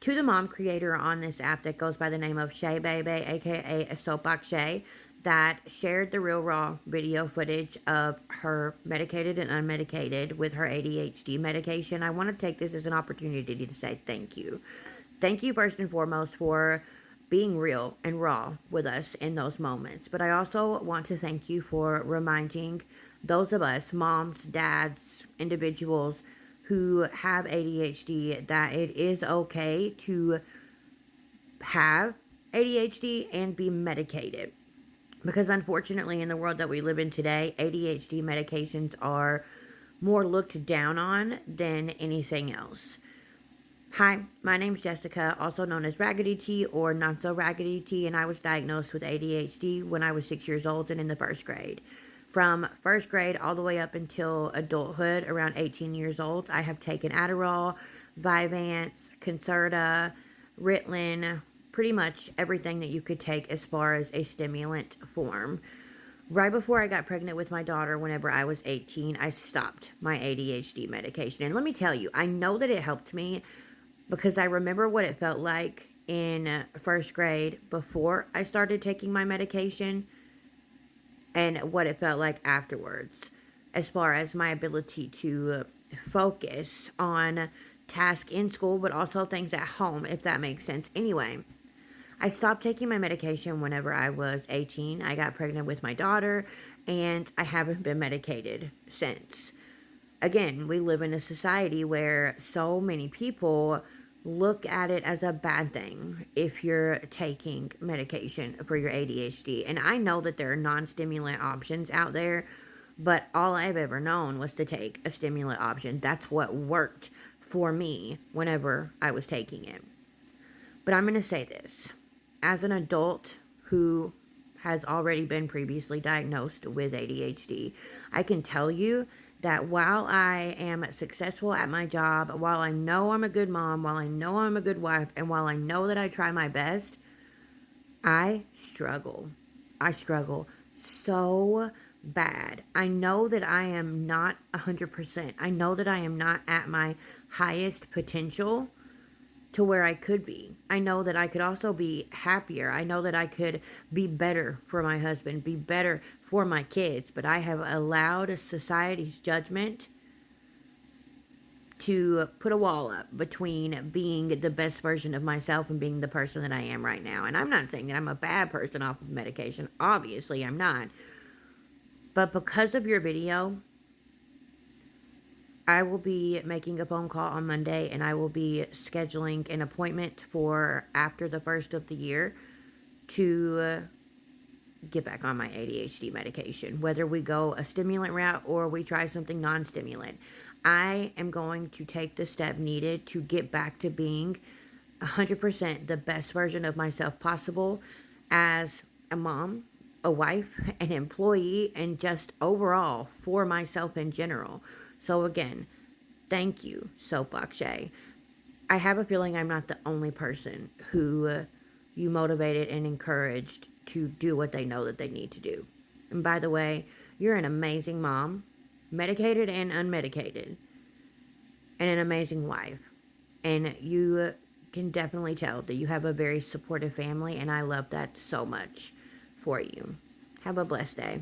to the mom creator on this app that goes by the name of Shay Baby, aka Soapbox Shay, that shared the real raw video footage of her medicated and unmedicated with her ADHD medication. I want to take this as an opportunity to say thank you. Thank you, first and foremost, for being real and raw with us in those moments. But I also want to thank you for reminding those of us, moms, dads, individuals who have ADHD, that it is okay to have ADHD and be medicated. Because unfortunately, in the world that we live in today, ADHD medications are more looked down on than anything else. Hi, my name's Jessica, also known as Raggedy T or Not So Raggedy T, and I was diagnosed with ADHD when I was 6 years old and in the first grade. From first grade all the way up until adulthood, around 18 years old, I have taken Adderall, Vyvanse, Concerta, Ritalin, pretty much everything that you could take as far as a stimulant form. Right before I got pregnant with my daughter, whenever I was 18, I stopped my ADHD medication. And let me tell you, I know that it helped me because I remember what it felt like in first grade before I started taking my medication and what it felt like afterwards, as far as my ability to focus on tasks in school, but also things at home, if that makes sense. Anyway, I stopped taking my medication whenever I was 18. I got pregnant with my daughter, and I haven't been medicated since. Again, we live in a society where so many people look at it as a bad thing if you're taking medication for your ADHD. And I know that there are non-stimulant options out there, but all I've ever known was to take a stimulant option. That's what worked for me whenever I was taking it. But I'm going to say this. As an adult who has already been previously diagnosed with ADHD, I can tell you that while I am successful at my job, while I know I'm a good mom, while I know I'm a good wife, and while I know that I try my best, I struggle. I struggle so bad. I know that I am not 100%. I know that I am not at my highest potential to where I could be. I know that I could also be happier. I know that I could be better for my husband, be better for my kids, but I have allowed society's judgment to put a wall up between being the best version of myself and being the person that I am right now. And I'm not saying that I'm a bad person off of medication. Obviously, I'm not. But because of your video, I will be making a phone call on Monday, and I will be scheduling an appointment for after the first of the year to get back on my ADHD medication, whether we go a stimulant route or we try something non-stimulant. I am going to take the step needed to get back to being 100% the best version of myself possible as a mom, a wife, an employee, and just overall for myself in general. So again, thank you, Soapbox Shay. I have a feeling I'm not the only person who you motivated and encouraged to do what they know that they need to do. And by the way, you're an amazing mom, medicated and unmedicated, and an amazing wife. And you can definitely tell that you have a very supportive family, and I love that so much for you. Have a blessed day.